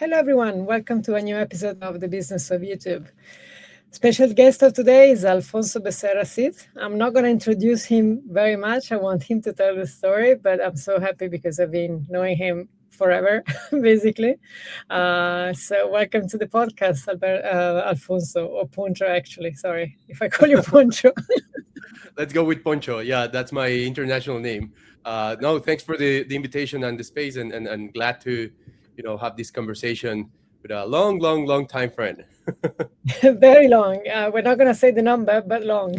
Hello, everyone. Welcome to a new episode of The Business of YouTube. Special guest of today is Alfonso Becerra Cid. I'm not going to introduce him very much. I want him to tell the story, but I'm so happy because I've been knowing him forever, basically. So welcome to the podcast, Alfonso, or Poncho, actually. Sorry if I call you Poncho. Let's go with Poncho. Yeah, that's my international name. No, thanks for the invitation and the space, and glad to, have this conversation with a long time friend. Very long. We're not going to say the number, but long.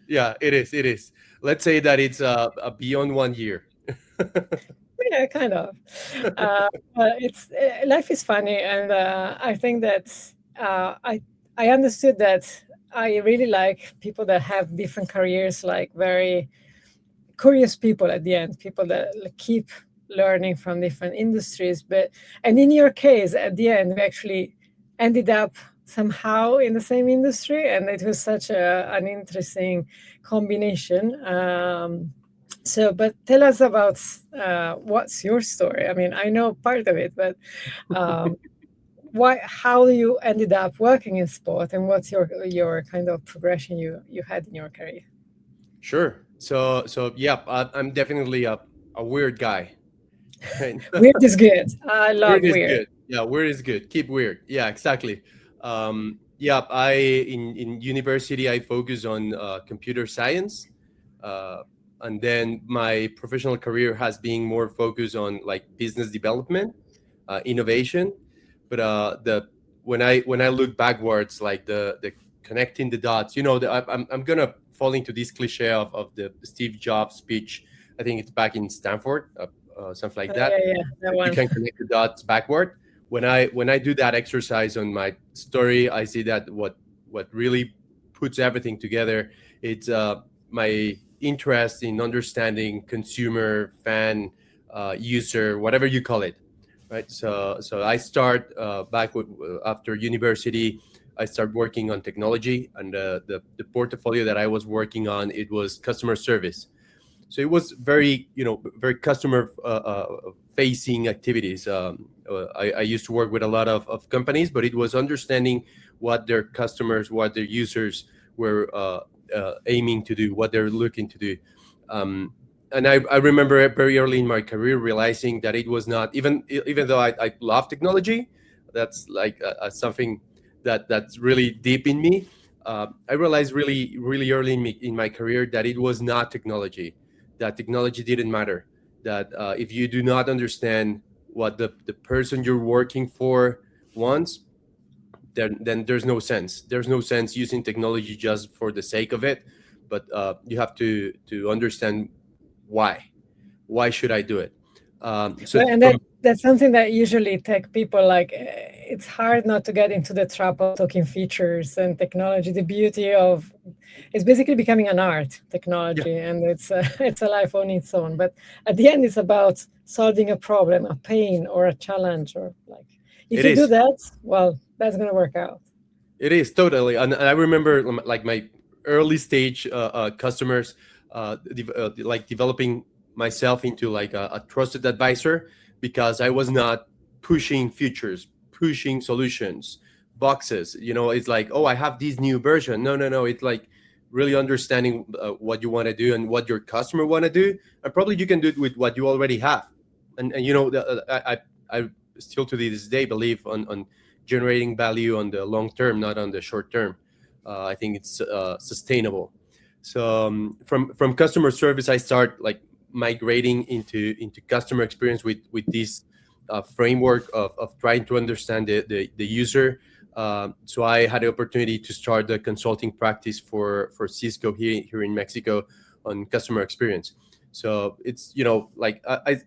Yeah, it is. It is. Let's say that it's beyond 1 year. Yeah, kind of. It's life is funny, and I think that I understood that I really like people that have different careers, like very curious people at the end, people that keep learning from different industries. And in your case, at the end, we actually ended up somehow in the same industry, and it was such an interesting combination. But tell us about what's your story. I mean, I know part of it, but how you ended up working in sport, and what's your kind of progression you had in your career? Sure. So yeah, I'm definitely a weird guy. Right? Weird is good. I love Weird is weird. good. Yeah, weird is good. Keep weird. Yeah, exactly. Yeah, in university I focus on computer science, uh, and then my professional career has been more focused on like business development, innovation. But the when I look backwards, like the connecting the dots, I'm gonna fall into this cliche of the Steve Jobs speech. I think it's back in Stanford, something like that. Yeah, that You one. can connect the dots backward. When I do that exercise on my story, I see that what really puts everything together, it's my interest in understanding consumer, fan, user, whatever you call it, right? So I start back after university. I start working on technology, and the portfolio that I was working on, it was customer service. So it was very customer facing activities. I used to work with a lot of companies, but it was understanding what their customers, what their users were aiming to do, what they're looking to do. And I remember very early in my career realizing that it was not even though I love technology, that's like something that's really deep in me. I realized really early in my career that it was not technology, that technology didn't matter, that if you do not understand what the person you're working for wants, then there's no sense using technology just for the sake of it. But you have to understand why should I do it. So And from that's something that usually tech people like. It's hard not to get into the trap of talking features and technology. The beauty of it's basically becoming an art, Yeah, technology, and it's it's a life on its own. But at the end, it's about solving a problem, a pain, or a challenge, or like if it you do is. that, well, that's gonna work out. It is totally, and I remember like my early stage customers, like developing myself into like a trusted advisor, because I was not pushing features, pushing solutions, boxes. It's like, oh, I have this new version. No, no, no. It's like really understanding what you want to do and what your customer want to do, and probably you can do it with what you already have. And I still to this day believe on generating value on the long term, not on the short term. I think it's sustainable. So from customer service, I start like migrating into customer experience with this framework of trying to understand the user. So I had the opportunity to start the consulting practice for Cisco here in Mexico on customer experience. So it's like I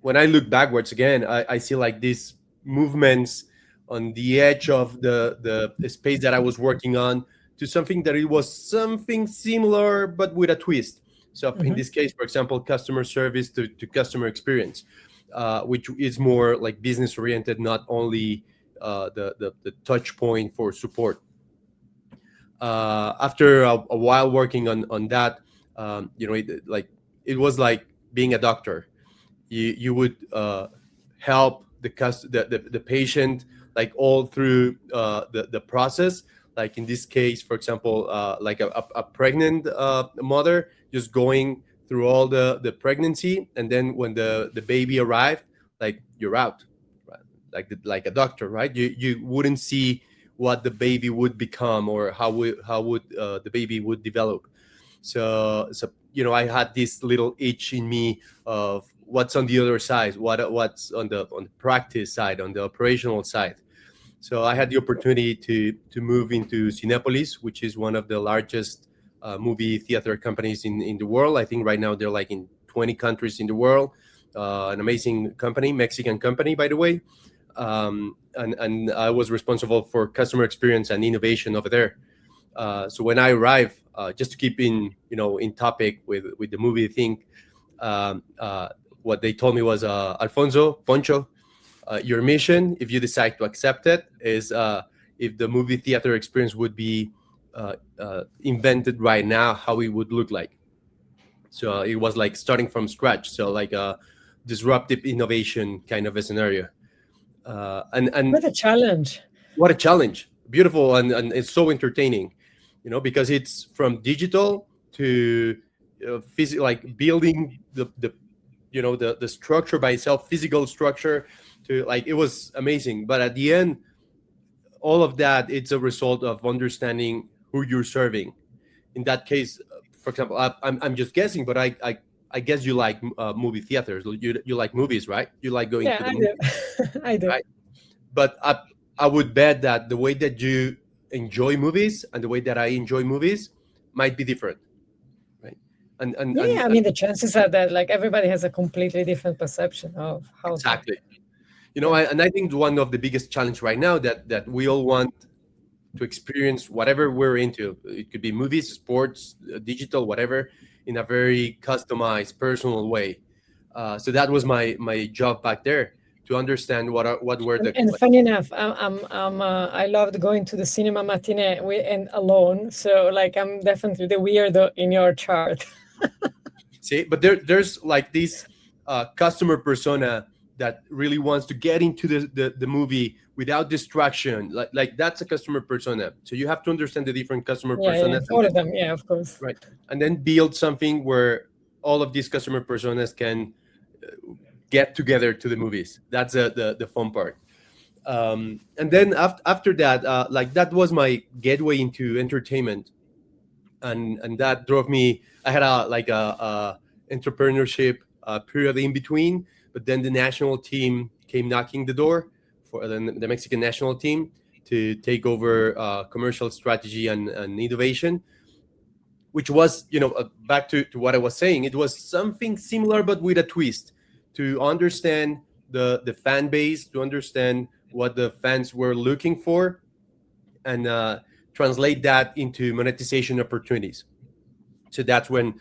when I look backwards again, I see like these movements on the edge of the space that I was working on to something that it was something similar but with a twist. So in Mhm. this case, for example, customer service to customer experience, which is more like business oriented, not only the touch point for support. After a while working on that, it was like being a doctor. You would help the patient, like all through the process. Like in this case, for example, like a pregnant mother, just going through all the pregnancy, and then when the baby arrived, like you're out, right? Like a doctor, right? You wouldn't see what the baby would become, or how would the baby would develop. So I had this little itch in me of what's on the other side, what's on the practice side, on the operational side. So I had the opportunity to move into Cinepolis, which is one of the largest movie theater companies in the world. I think right now they're like in 20 countries in the world. An amazing company, Mexican company, by the way. And I was responsible for customer experience and innovation over there. So when I arrived, just to keep in topic with the movie thing, um, uh, what they told me was, Alfonso, Poncho, your mission, if you decide to accept it, is, if the movie theater experience would be invented right now, how it would look like. So it was like starting from scratch. So like a disruptive innovation kind of a scenario. And What a challenge. what a challenge! Beautiful, and it's so entertaining, because it's from digital to physical, like building the structure by itself, physical structure, to like it was amazing. But at the end, all of that, it's a result of understanding who you're serving. In that case, for example, I'm just guessing, but I guess you like movie theaters. You like movies, right? You like going Yeah, to the I do. movies, I do. right? But I would bet that the way that you enjoy movies and the way that I enjoy movies might be different, right? And and and, Yeah, I and mean, the chances are that like everybody has a completely different perception of how to. exactly. Yeah. And I think one of the biggest challenge right now, that we all want to experience whatever we're into. It could be movies, sports, digital, whatever, in a very customized, personal way. So that was my job back there, to understand what were And, the and funny enough, I loved going to the cinema matinee and alone. So like, I'm definitely the weirdo in your chart. see. But there's like this customer persona that really wants to get into the movie without distraction. Like that's a customer persona. So you have to understand the different customer Yeah, yeah, personas, and all then of them. Yeah, of course. right, and then build something where all of these customer personas can get together to the movies. That's the fun part. And then after that, like that was my gateway into entertainment, and that drove me. I had a entrepreneurship period in between, but then the national team came knocking the door, for the Mexican national team, to take over commercial strategy and innovation, which was, back to what I was saying. It was something similar but with a twist, to understand the fan base, to understand what the fans were looking for, and translate that into monetization opportunities. So that's when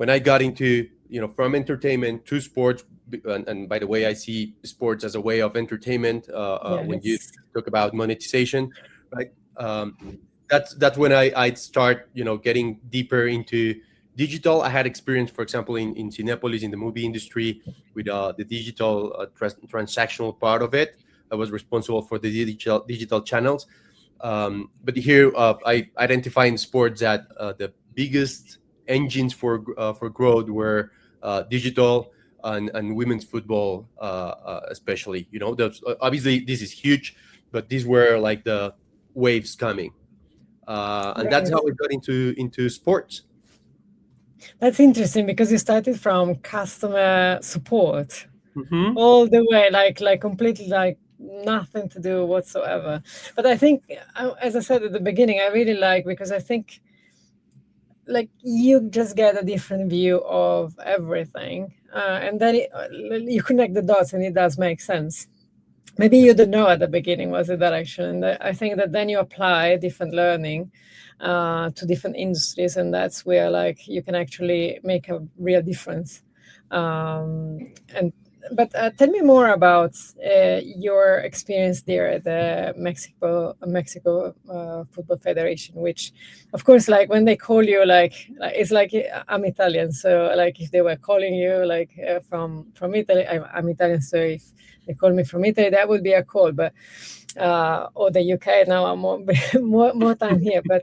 I got into, from entertainment to sports. And by the way, I see sports as a way of entertainment, Yeah, when you it's talk about monetization, right? That's when I start, getting deeper into digital. I had experience, for example, in Cinepolis, in the movie industry, with the digital transactional part of it. I was responsible for the digital channels. But here, I identify in sports that the biggest engines for growth were digital and women's football, especially. Obviously this is huge, but these were like the waves coming, and that's how right. we got into sports. That's interesting because you started from customer support Hmm. all the way, like completely like nothing to do whatsoever. But I think, as I said at the beginning, I really like, because I think like you just get a different view of everything, and then you connect the dots, and it does make sense. Maybe Yeah. you don't know at the beginning was the direction. And I think that then you apply different learning to different industries, and that's where like you can actually make a real difference. And but tell me more about your experience there at the Mexico Football Federation. Which, of course, like when they call you, like it's like I'm Italian, so like if they were calling you like from Italy, I'm Italian, so if they call me from Italy, that would be a call. But or the UK. Now I'm more more time here, but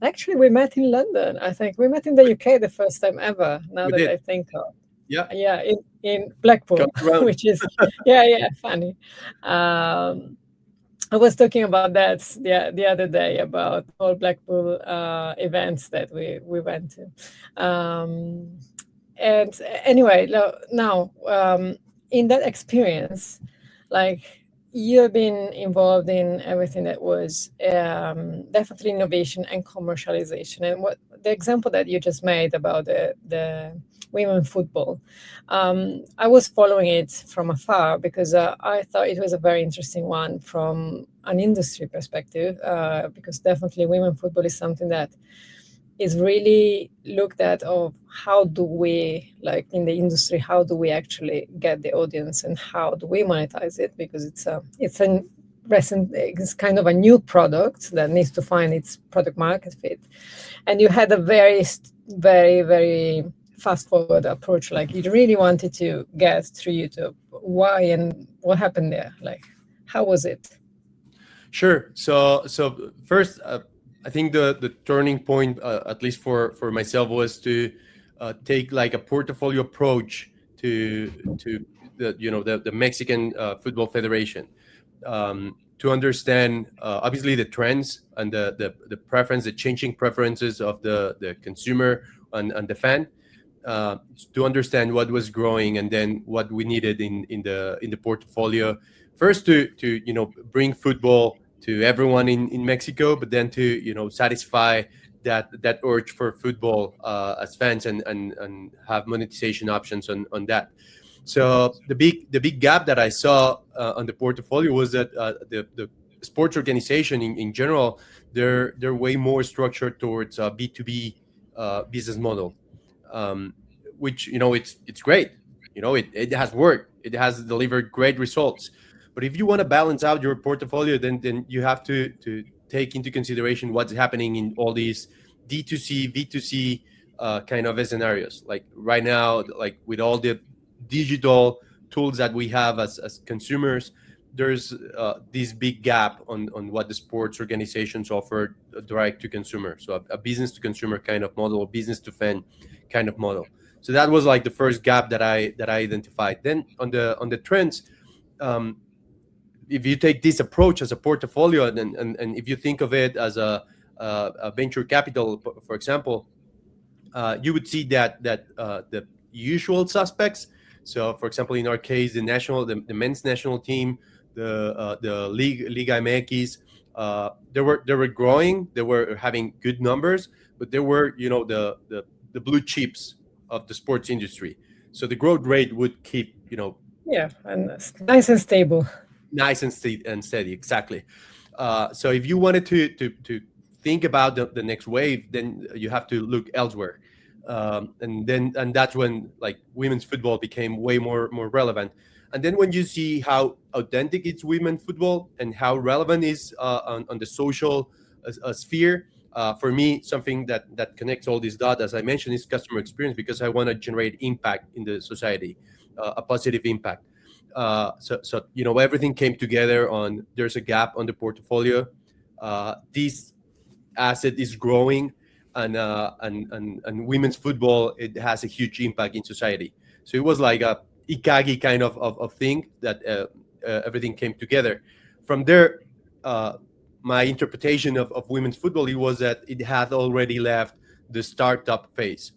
actually we met in London. I think we met in the UK the first time ever. Now We that did. I think of, Yeah. yeah, in Blackpool, Comes around. which is yeah funny. Um, I was talking about that the other day about all Blackpool events that we went to. And anyway, now in that experience, like you have been involved in everything that was definitely innovation and commercialization. And what the example that you just made about the women football, I was following it from afar because I thought it was a very interesting one from an industry perspective, because definitely women football is something that is really looked at of how do we, like in the industry, how do we actually get the audience and how do we monetize it, because it's kind of a new product that needs to find its product market fit. And you had a very fast forward approach, like you really wanted to get through YouTube. Why and what happened there? Like, how was it? Sure. So first, I think the turning point, at least for myself, was to take like a portfolio approach to the Mexican Football Federation, to understand obviously the trends and the preference, the changing preferences of the consumer and the fan, uh, to understand what was growing and then what we needed in the portfolio. First, to bring football to everyone in Mexico, but then to satisfy that urge for football as fans, and have monetization options on that. So the big gap that I saw on the portfolio was that the sports organization in general, they're way more structured towards a B2B business model, um, which it's great. It has worked. It has delivered great results. But if you want to balance out your portfolio, then you have to take into consideration what's happening in all these D2C, V2C kind of scenarios. Like right now, like with all the digital tools that we have as consumers, there's this big gap on what the sports organizations offer direct to consumer. So a business to consumer kind of model, or business to fan kind of model. So that was like the first gap that I identified. Then on the trends, um, if you take this approach as a portfolio, and if you think of it as a venture capital, for example, you would see that the usual suspects. So, for example, in our case, the men's national team, the Liga MX, they were growing, they were having good numbers, but they were the blue chips of the sports industry. So the growth rate would keep Yeah, and it's nice and stable. nice and steady, exactly. So if you wanted to think about the next wave, then you have to look elsewhere, and that's when like women's football became way more relevant. And then when you see how authentic it's women's football and how relevant is on the social sphere, for me, something that connects all these dots, as I mentioned, is customer experience, because I want to generate impact in the society, a positive impact. So everything came together on there's a gap on the portfolio. This asset is growing, and women's football, it has a huge impact in society. So it was like a ikagi kind of thing that everything came together. From there, uh, my interpretation of women's football, it was that it had already left the startup phase.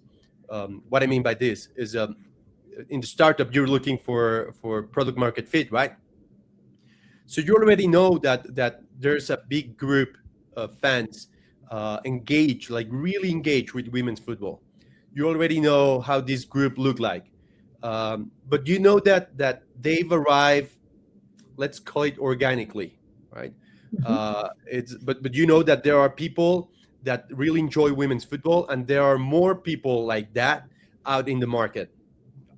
What I mean by this is, in the startup, you're looking for product market fit, right? So you already know that there's a big group of fans engaged, like really engaged with women's football. You already know how this group look like, but you know that they've arrived, let's call it organically, right? Mhm. It's but you know that there are people that really enjoy women's football, and there are more people like that out in the market,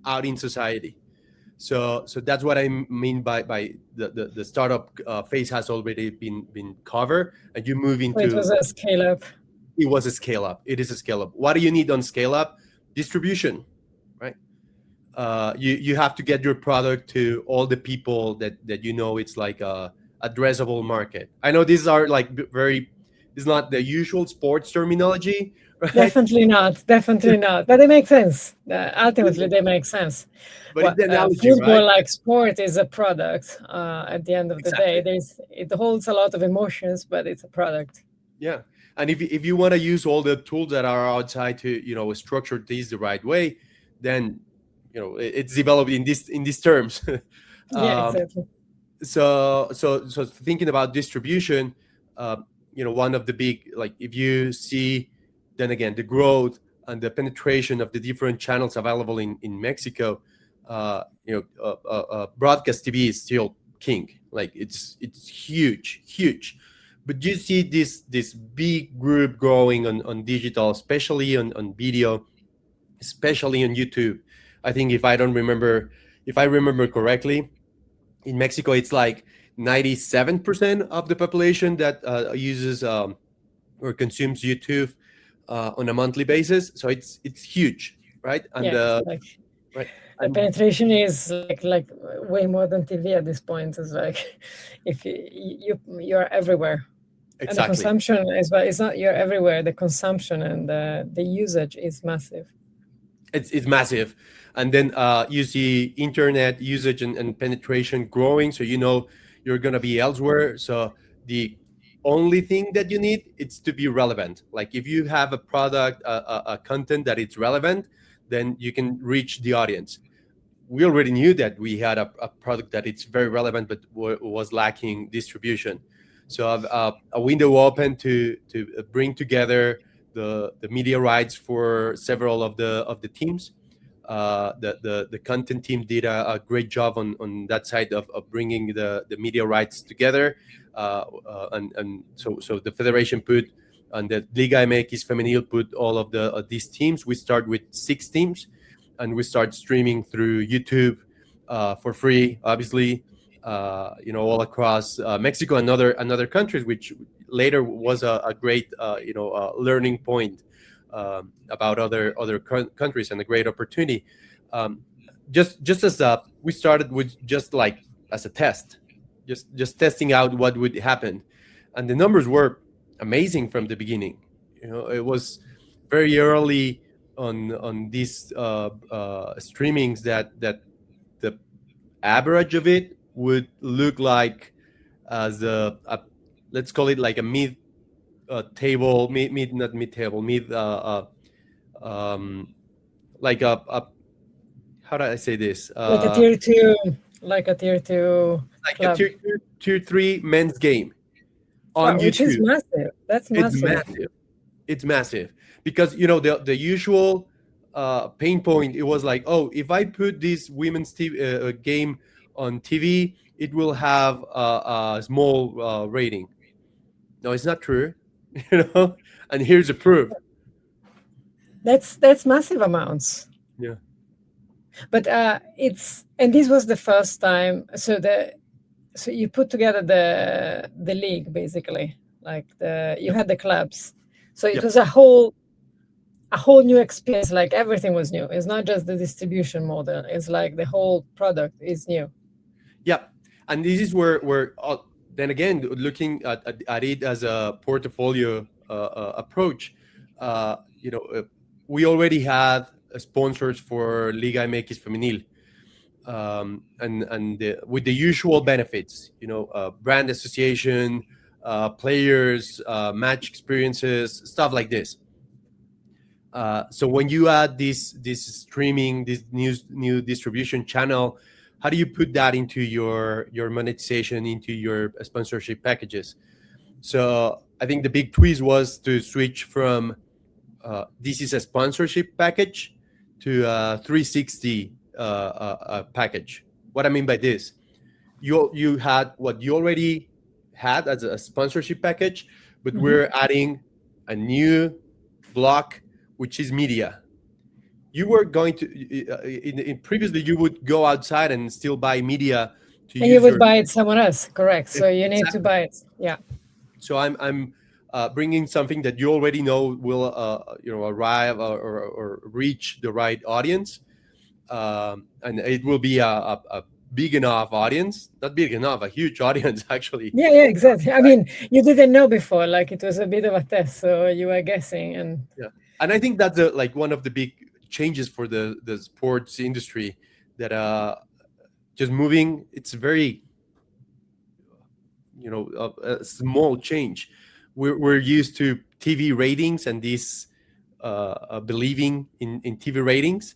out in society. So that's what I mean by the startup phase has already been covered, and you move So it into was a scale up. it was a scale up. It is a scale up. What do you need on scale up? Distribution, right? You have to get your product to all the people that you know. It's like a addressable market. I know these are like very. It's not the usual sports terminology, right? Definitely not. Definitely not. But they make sense. Ultimately, they make sense. But it's the analogy, right? Football, like sport, is a product. At the end of the day, Exactly. it holds a lot of emotions, but it's a product. Yeah. And if you want to use all the tools that are outside to, structure these the right way, then, it's developed in these terms. Yeah, um, exactly. so thinking about distribution, uh, one of the big, like, if you see, then again, the growth and the penetration of the different channels available in Mexico, broadcast TV is still king. Like, it's huge, huge. But you see this big group growing on digital, especially on video, especially on YouTube. I think if I remember correctly, in Mexico, it's like 97% of the population that uses or consumes YouTube on a monthly basis. So it's huge, right? And Yeah, like right, the and penetration is like way more than TV at this point. It's like if you're everywhere, and the exactly. consumption as well. It's not you're everywhere. The consumption and the usage is massive. It's massive. And then you see internet usage and penetration growing, so you're going to be elsewhere. So the only thing that you need is to be relevant. Like, if you have a product, a content that it's relevant, then you can reach the audience. We already knew that we had a product that it's very relevant, but was lacking distribution. So a window open to bring together the media rights for several of the teams. The content team did a great job on that side of bringing the media rights together, and so the federation put, and the Liga MX Femenil put all of these teams. We start with 6 teams, and we start streaming through YouTube for free, obviously, all across Mexico and other countries, which later was a great learning point about other countries, and a great opportunity. Um, just as we started with, just like as a test, just testing out what would happen, and the numbers were amazing from the beginning. It was very early on these streamings that the average of it would look like as let's call it like a mid table, mid not mid table, mid um like a how do I say this, Like a tier two, like a tier two like a club. tier 3 men's game on Wow, which is YouTube. massive. That's It's massive. massive. It's massive, because the usual pain point, it was like, oh, if I put this women's game on TV, it will have a small rating. No, it's not true. And here's the proof. That's massive amounts. Yeah. But it's and this was the first time. So you put together the league basically, like you had the clubs. So it Yep. was a whole new experience. Like everything was new. It's not just the distribution model. It's like the whole product is new. Yep. And this is where then again, looking at it as a portfolio approach, we already had sponsors for Liga MX Femenil, and with the usual benefits, brand association, players, match experiences, stuff like this. So when you add this streaming, this new distribution channel, how do you put that into your monetization, into your sponsorship packages? So I think the big twist was to switch from this is a sponsorship package to a 360 package. What I mean by this, you had what you already had as a sponsorship package, but Mhm. we're adding a new block, which is media. you were going to in previously you would go outside and still buy media to And you use would your buy it somewhere else, correct? So you need to exactly. buy it. Yeah. So I'm bringing something that you already know will arrive or reach the right audience, and it will be a big enough audience, not big enough, a huge audience actually. Yeah, yeah, exactly. I Right? mean, you didn't know before, like it was a bit of a test, so you were guessing, and Yeah, and I think that's like one of the big changes for the sports industry, that just moving. It's very a small change. We're used to TV ratings and this believing in TV ratings,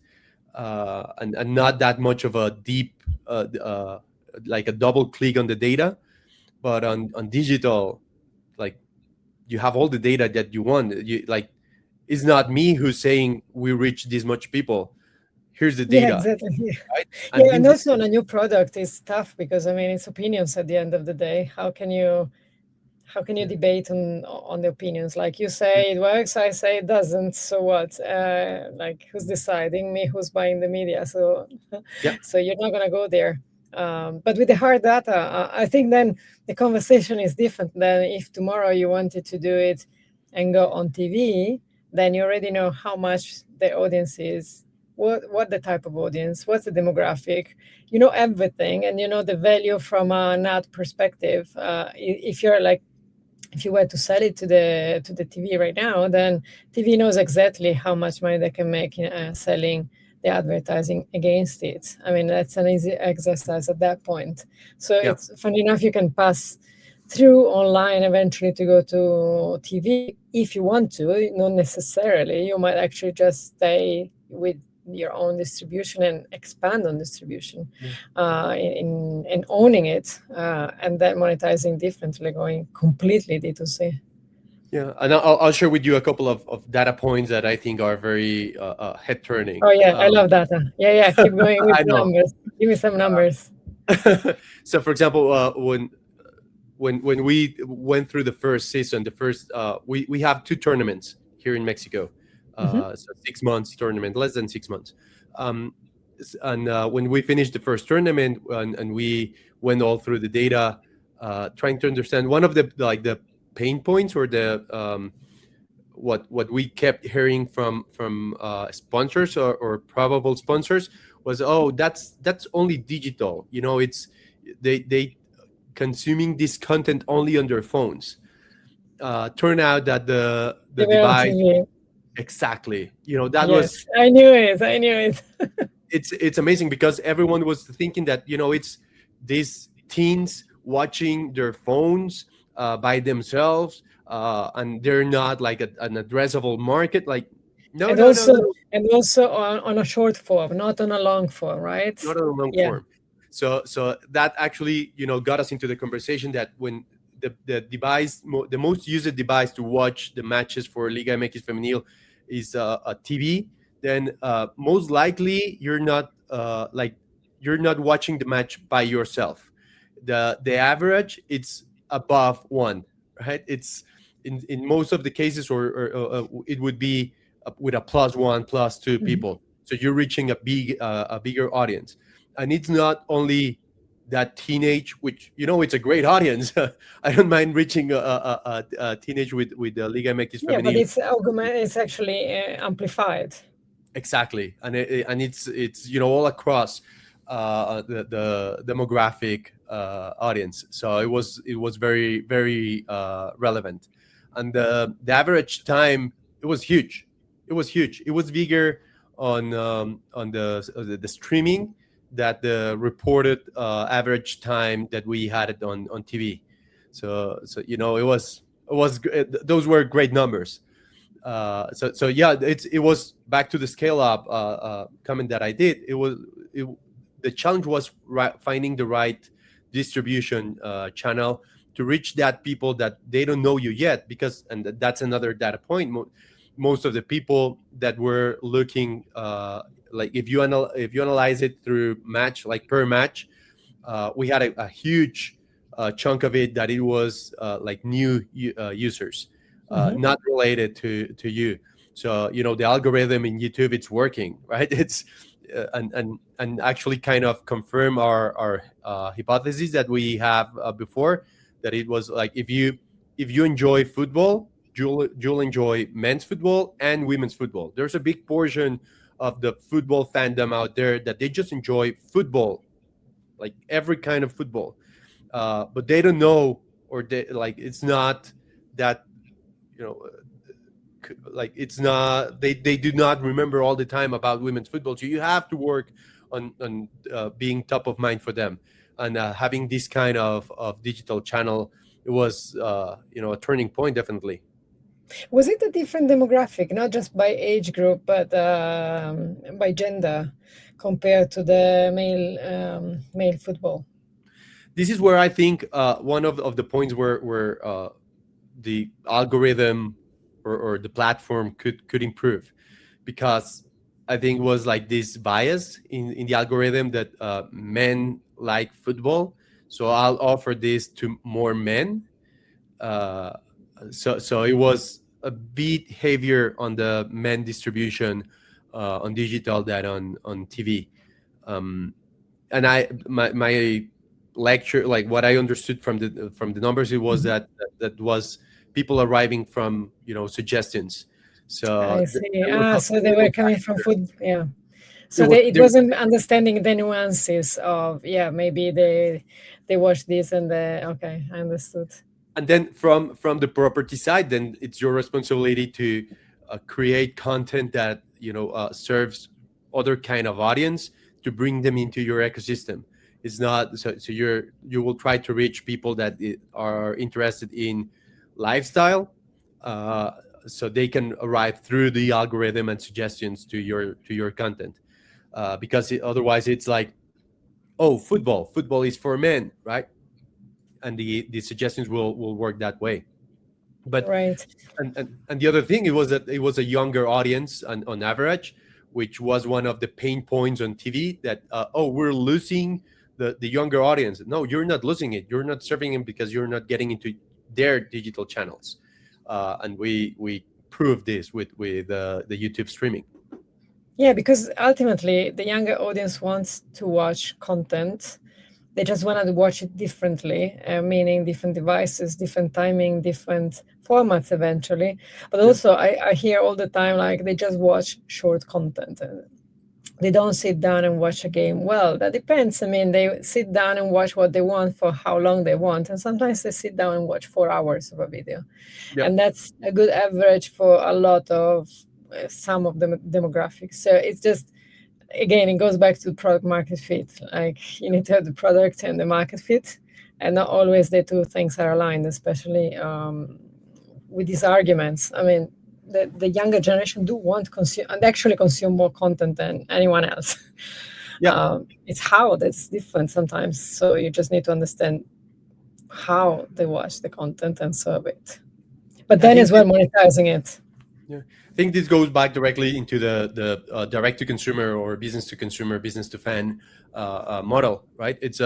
and not that much of a deep like a double click on the data. But on digital, like, you have all the data that you want. You like, it's not me who's saying we reach this much people. Here's the yeah, data, exactly. Yeah, right? And yeah, and this is also on a new product is tough because I mean it's opinions at the end of the day. How can you yeah, debate on the opinions? Like you yeah, say it works, I say it doesn't. So what? Like who's deciding? Me, who's buying the media? So, yeah, so you're not gonna go there. But with the hard data, I think then the conversation is different than if tomorrow you wanted to do it and go on TV. Then you already know how much the audience is, what the type of audience, what's the demographic, you know everything, and you know the value from an ad perspective. If you're like if you were to sell it to the TV right now, then TV knows exactly how much money they can make in selling the advertising against it. I mean, that's an easy exercise at that point. So yeah. it's funny enough, you can pass through online eventually to go to TV if you want to, not necessarily. You might actually just stay with your own distribution and expand on distribution Yeah. in owning it and then monetizing differently, going completely D2C. Yeah, and I'll share with you a couple of data points that I think are very head turning. Oh yeah, I love data. Yeah, yeah. Keep going with I the know. numbers. Give me some numbers. So, for example, when we went through the first season, the first we have two tournaments here in Mexico, Hmm. so 6 months tournament, less than 6 months, and when we finished the first tournament, and we went all through the data, trying to understand one of the pain points, or the what we kept hearing from sponsors, or probable sponsors, was, oh, that's only digital, it's they consuming this content only on their phones. Turn out that the TV on device, TV. exactly, that was, Yes, I knew it. I knew it. it's amazing, because everyone was thinking that, it's these teens watching their phones by themselves, and they're not like an addressable market. Like, no, and no, no, also no, and also on a short form, not on a long form, right? not on a long Yeah. form. So that actually, got us into the conversation that when the device, the most used device to watch the matches for Liga MX Femenil is a TV, then most likely you're not watching the match by yourself. The average, it's above one, right? It's in most of the cases, or it would be with a plus one, plus two Mhm. people. So you're reaching a bigger audience, and it's not only that teenage, which, it's a great audience. I don't mind reaching a teenage with the Liga MX Yeah, but Femenil. it's actually amplified. Exactly, and it's all across the demographic audience. So it was very, very relevant, and the average time, it was huge. It was huge. It was bigger on the streaming, that the reported average time that we had it on TV. So those were great numbers. So yeah, it was back to the scale up comment that I did. The challenge was finding the right distribution channel to reach that people that they don't know you yet, because, and that's another data point. Most of the people that were looking, like, if you analyze it through match, like per match, we had a huge chunk of it that it was like new users, Mhm. not related to you. So the algorithm in YouTube, it's working, right? It's and actually kind of confirm our hypothesis that we have before, that it was like, if you enjoy football, you'll enjoy men's football and women's football. There's a big portion of the football fandom out there that they just enjoy football, like every kind of football, but they don't know, or they like, it's not that, you know like, it's not, they do not remember all the time about women's football. So you have to work on being top of mind for them, and having this kind of digital channel, it was a turning point, definitely. Was it a different demographic, not just by age group, but by gender, compared to the male football? This is where I think one of the points where the algorithm, or the platform could improve, because I think it was like this bias in the algorithm that men like football, so I'll offer this to more men. Uh, so it was a bit heavier on the men distribution on digital than on TV. Um, and my lecture, like what I understood from the numbers, it was Mhm. that was people arriving from suggestions. So I see. there was a So they were whole coming from food. Yeah. there So was it there, wasn't understanding the nuances of, yeah, maybe they watched this and okay, I understood. and then from the property side, then it's your responsibility to create content that serves other kind of audience, to bring them into your ecosystem. It's not so you will try to reach people that are interested in lifestyle, uh, so they can arrive through the algorithm and suggestions to your content, because otherwise it's like, oh, football is for men, right? And the suggestions will work that way. But Right. and the other thing, it was that it was a younger audience on average, which was one of the pain points on TV, that oh, we're losing the younger audience. No, you're not losing it, you're not serving them, because you're not getting into their digital channels. And we proved this with the YouTube streaming. Yeah, because ultimately the younger audience wants to watch content. They just want to watch it differently, meaning different devices, different timing, different formats eventually. But Yeah, also, I hear all the time like they just watch short content. They don't sit down and watch a game. Well, that depends. I mean, they sit down and watch what they want for how long they want. And sometimes they sit down and watch 4 hours of a video. yeah. And that's a good average for a lot of some of the demographics. So it's just, again, it goes back to product market fit. Like you need to have the product and the market fit, and not always the two things are aligned, especially with these arguments. I mean, the younger generation do want to consume and actually consume more content than anyone else. Yeah, It's how that's different sometimes. So you just need to understand how they watch the content and serve it. But I then as think well monetizing it. Yeah. I think this goes back directly into the direct to consumer, or business to consumer, business to fan model, right? It's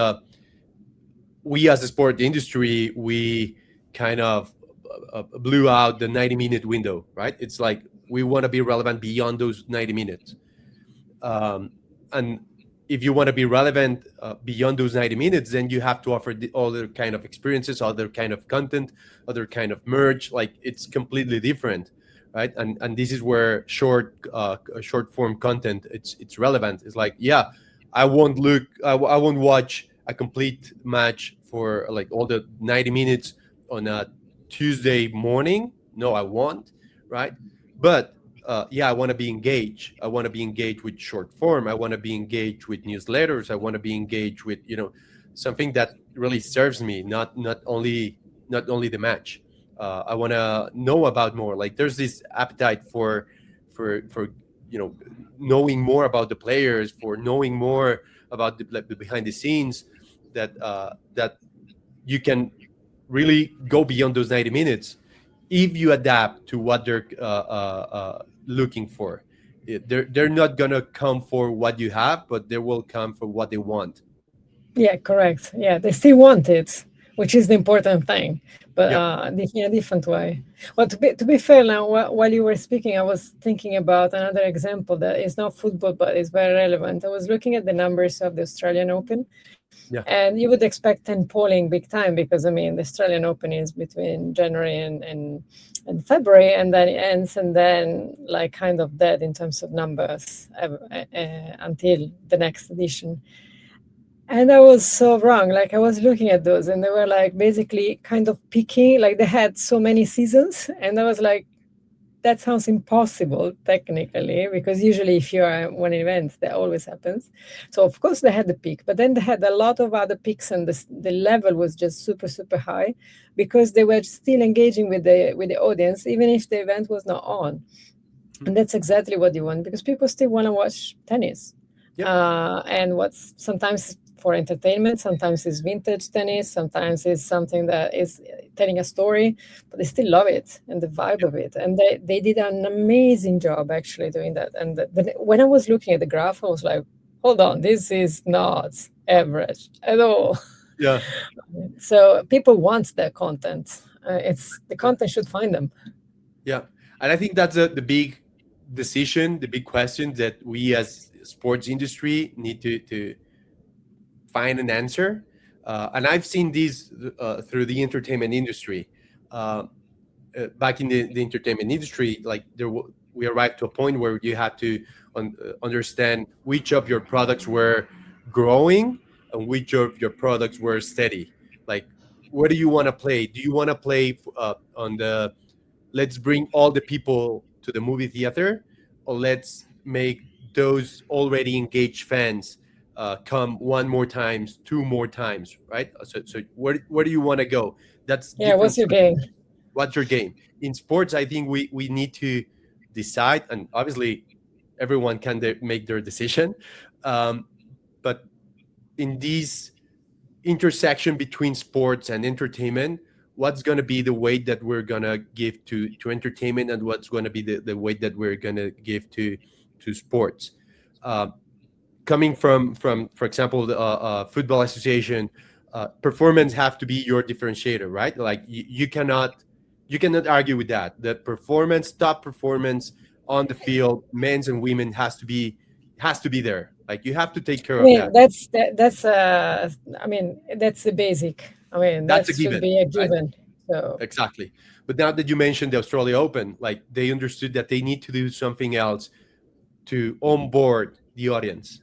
we as a sport industry, we kind of blew out the 90-minute window, right? It's like we want to be relevant beyond those 90 minutes. And if you want to be relevant beyond those 90 minutes, then you have to offer other kind of experiences, other kind of content, other kind of merge. Like, it's completely different, right? And this is where short form content, it's relevant. It's like, yeah, I won't watch a complete match for like all the 90 minutes on a Tuesday morning. No, I won't, right? But yeah, I want to be engaged. I want to be engaged with short form. I want to be engaged with newsletters. I want to be engaged with something that really serves me, not only the match. I want to know about more. Like, there's this appetite for you know knowing more about the players, for knowing more about the behind the scenes, that you can really go beyond those 90 minutes if you adapt to what they're looking for. They're not gonna come for what you have, but they will come for what they want. Yeah, correct. Yeah, they still want it, which is the important thing, but Yeah. in a different way. Well, to be fair, now while you were speaking, I was thinking about another example that is not football, but is very relevant. I was looking at the numbers of the Australian Open, Yeah. and you would expect 10 polling big time because I mean the Australian Open is between January and February, and then it ends, and then like kind of dead in terms of numbers until the next edition. And I was so wrong. Like I was looking at those, and they were like basically kind of peaking. Like they had so many seasons, and I was like, that sounds impossible technically, because usually if you're at one event, that always happens. So of course they had the peak, but then they had a lot of other peaks, and the level was just super super high, because they were still engaging with the audience even if the event was not on. And that's exactly what you want, because people still want to watch tennis. Yep. And what's sometimes for entertainment, sometimes it's vintage tennis, sometimes it's something that is telling a story, but they still love it and the vibe of it. And they did an amazing job actually doing that. And when I was looking at the graph, I was like, hold on, this is not average at all. Yeah. So people want that content. It's the Yeah. content should find them. Yeah. And I think that's the big decision, the big question that we as sports industry need to find an answer. And I've seen these through the entertainment industry. Uh, Back in the entertainment industry, like we arrived to a point where you had to understand which of your products were growing and which of your products were steady. Like, where do you want to play? Do you want to play on the let's bring all the people to the movie theater, or let's make those already engaged fans come one more times, two more times, right? So where do you want to go? That's Yeah, different. what's your game? What's your game? In sports, I think we need to decide, and obviously everyone can make their decision. Um, but in these intersection between sports and entertainment, what's going to be the weight that we're going to give to entertainment, and what's going to be the weight that we're going to give to sports? Uh, Coming from for example the football association, performance have to be your differentiator, right? Like you cannot argue with that. The performance, top performance on the field, men's and women, has to be there. Like you have to take care I of mean, that. I mean, that's the basic. I mean, That's that a should given, be a right? given. So, Exactly. But now that you mentioned the Australia Open, like they understood that they need to do something else to onboard the audience,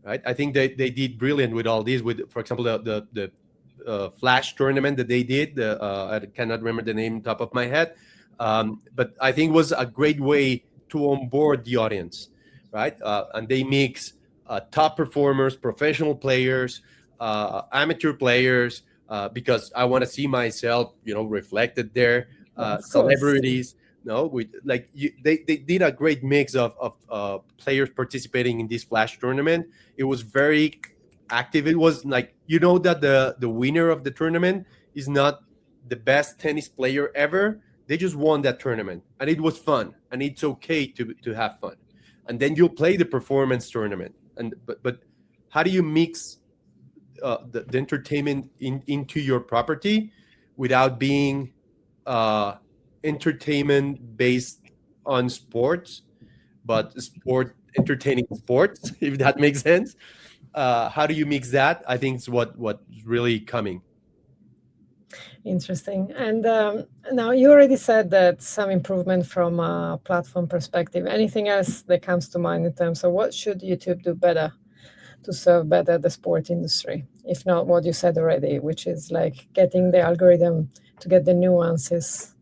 right? I think they did brilliant with all these. With, for example, the Flash tournament that they did. I cannot remember the name top of my head, but I think it was a great way to onboard the audience, right? And they mix top performers, professional players, amateur players, because I want to see myself, reflected there. of course. Celebrities, no, they did a great mix of players participating in this Flash tournament. It was very active. It was like, that the winner of the tournament is not the best tennis player ever. They just won that tournament, and it was fun, and it's okay to have fun. And then you'll play the performance tournament, and but how do you mix the entertainment into your property without being uh, entertainment based on sports, but sport entertaining sports, if that makes sense? How do you mix that? I think it's what's really coming. Interesting. And now you already said that some improvement from a platform perspective. Anything else that comes to mind in terms of what should YouTube do better to serve better the sport industry? If not what you said already, which is like getting the algorithm to get the nuances.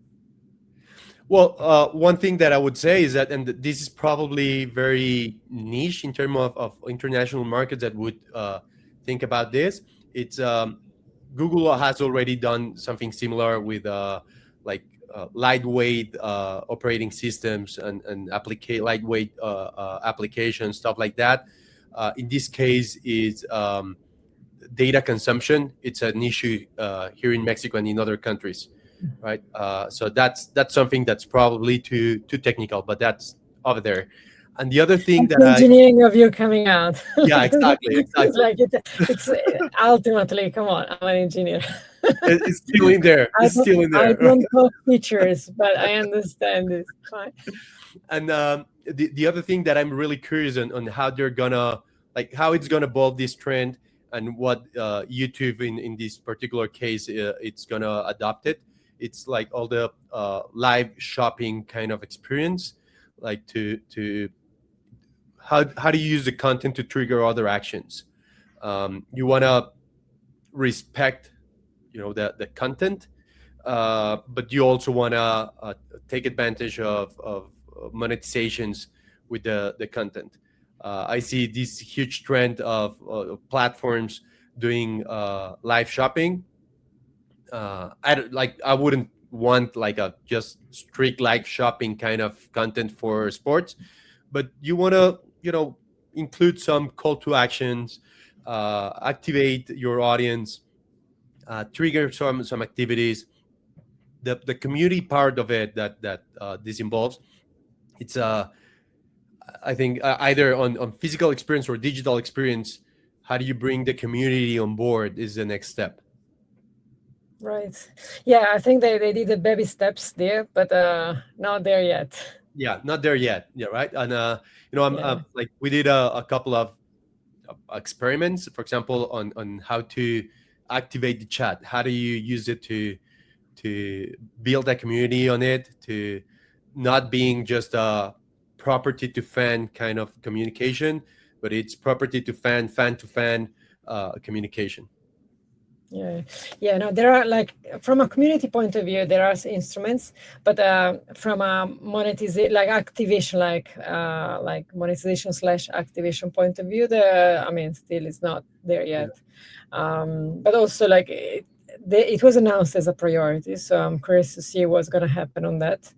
Well, one thing that I would say is that, and this is probably very niche in terms of international markets that would think about this. It's Google has already done something similar with like lightweight operating systems and lightweight applications, stuff like that. In this case, is data consumption. It's an issue here in Mexico and in other countries, right? So that's something that's probably too technical, but that's over there. And the other thing That's that the I, engineering of you coming out. yeah, Because exactly, it's exactly. like it's ultimately, come on, I'm an engineer. It's still in there. I It's don't still in I there. don't call features, but I understand this. Fine. And the other thing that I'm really curious on how they're gonna, like, how it's gonna evolve this trend, and what YouTube in this particular case it's gonna adopt it. It's like all the live shopping kind of experience, like to how do you use the content to trigger other actions. You wanna respect, the content, but you also want to take advantage of monetizations with the content. I see this huge trend of platforms doing live shopping. I wouldn't want like a just strict live shopping kind of content for sports, but you want to include some call to actions, activate your audience, trigger some activities. The community part of it that this involves, it's I think either on physical experience or digital experience. How do you bring the community on board is the next step. Right. Yeah, I think they did the baby steps there, but not there yet. Yeah, not there yet. Yeah, right. And I'm Yeah. like, we did a couple of experiments, for example, on how to activate the chat. How do you use it to build a community on it, to not being just a property to fan kind of communication, but it's property to fan to fan communication. Yeah, yeah. No, there are, like, from a community point of view, there are instruments, but from a monetization, like activation, like monetization slash activation point of view, I mean, still is not there Yeah. yet. But also, like, it was announced as a priority, so I'm curious to see what's going to happen on that,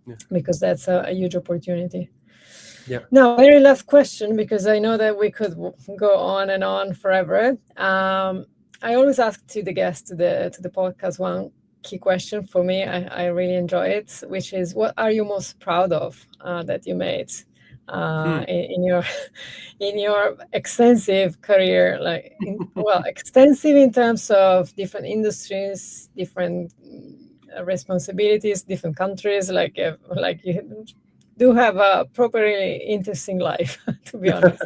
Yeah. because that's a huge opportunity. Yeah. Now, very last question, because I know that we could go on and on forever. I always ask to the guests to the podcast one key question for me. I really enjoy it, which is, what are you most proud of that you made Hmm. in your in your extensive career? Well, extensive in terms of different industries, different responsibilities, different countries. Like you do have a properly interesting life, to be honest.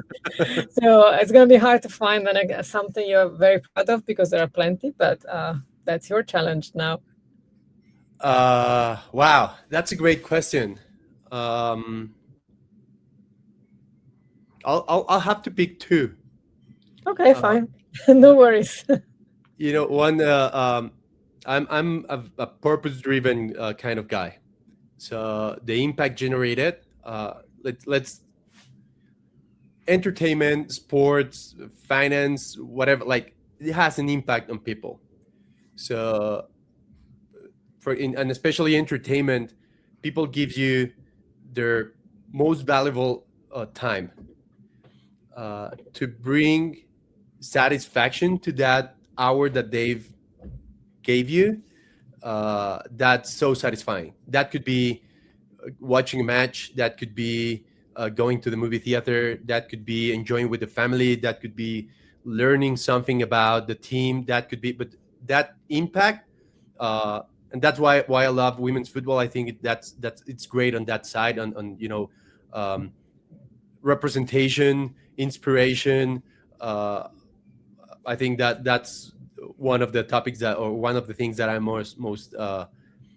So it's going to be hard to find something you're very proud of, because there are plenty, but that's your challenge now. Wow, that's a great question. Um, I'll have to pick two. Okay, Uh, fine. No worries. one, I'm a purpose driven kind of guy. So the impact generated, let's entertainment, sports, finance, whatever, like, it has an impact on people. So and especially entertainment, people give you their most valuable time to bring satisfaction to that hour that they've gave you. That's so satisfying. That could be watching a match, that could be going to the movie theater, that could be enjoying with the family, that could be learning something about the team, that could be, but that impact, uh, and that's why I love women's football. I think that's it's great on that side, on um, representation, inspiration. uh, I think that's one of the topics that, or one of the things that I'm most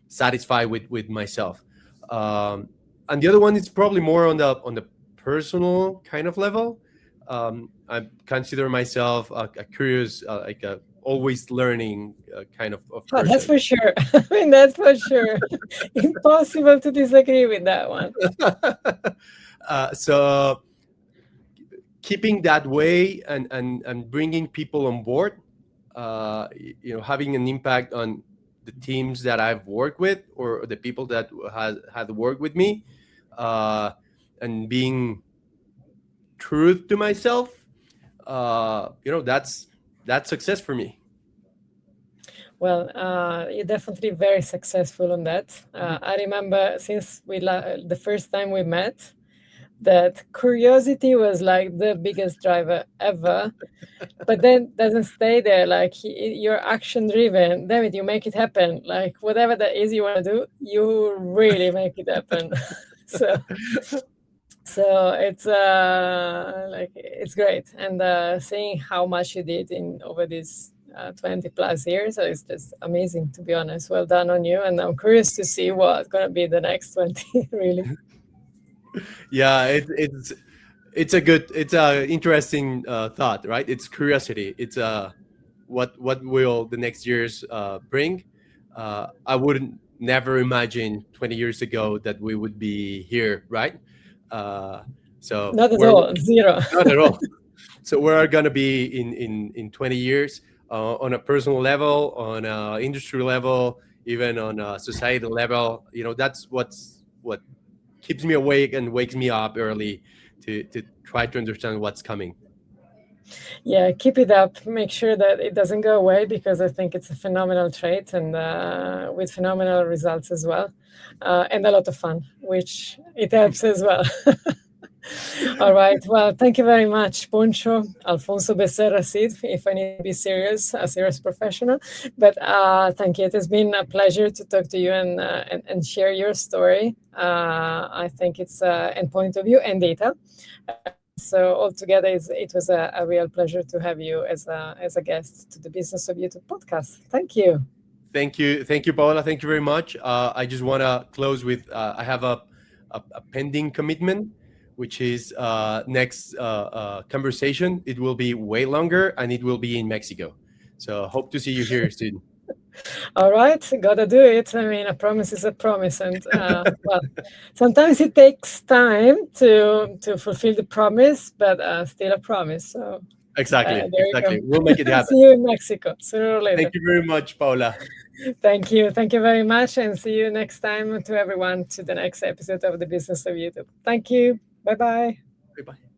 satisfied with myself. Um, and the other one is probably more on the personal kind of level. I consider myself a curious, like a always learning of Oh, that's person. for sure. I mean, that's for sure. Impossible to disagree with that one. So keeping that way, and bringing people on board, having an impact on the teams that I've worked with, or the people that had worked with me, uh, and being true to myself. That's success for me. Well, you're definitely very successful on that. I remember, since the first time we met, that curiosity was like the biggest driver ever, but then doesn't stay there. Like you're action driven. Damn it, you make it happen. Like whatever that is you want to do, you really make it happen. so it's like it's great, and seeing how much you did in over these 20 plus years is just amazing, to be honest. Well done on you, and I'm curious to see what's going to be the next 20. Really. Yeah, it's a interesting thought, right? It's curiosity. It's what will the next years bring. I wouldn't never imagine 20 years ago that we would be here, right? So Not at we're all, zero. not at all. So we're going to be in 20 years on a personal level, on a industry level, even on a society level. That's what keeps me awake and wakes me up early to try to understand what's coming. Yeah, keep it up. Make sure that it doesn't go away, because I think it's a phenomenal trait, and with phenomenal results as well, and a lot of fun, which it helps as well. All right. Well, thank you very much, Poncho. Alfonso Becerra Cid, if I need to be serious, a serious professional. But thank you. It has been a pleasure to talk to you and share your story. I think it's and point of view and data. So altogether, it was a real pleasure to have you as a guest to the Business of YouTube podcast. Thank you. Thank you, Paola. Thank you very much. I just want to close with I have a pending commitment, which is next conversation. It will be way longer, and it will be in Mexico. So hope to see you here soon. All right, gotta do it. I mean, a promise is a promise, and well, sometimes it takes time to fulfill the promise, but still a promise. So Exactly. there you go. We'll make it happen. See you in Mexico sooner or later. Thank you very much, Paula. Thank you very much, and see you next time to everyone to the next episode of the Business of YouTube. Thank you. Bye bye. Bye bye.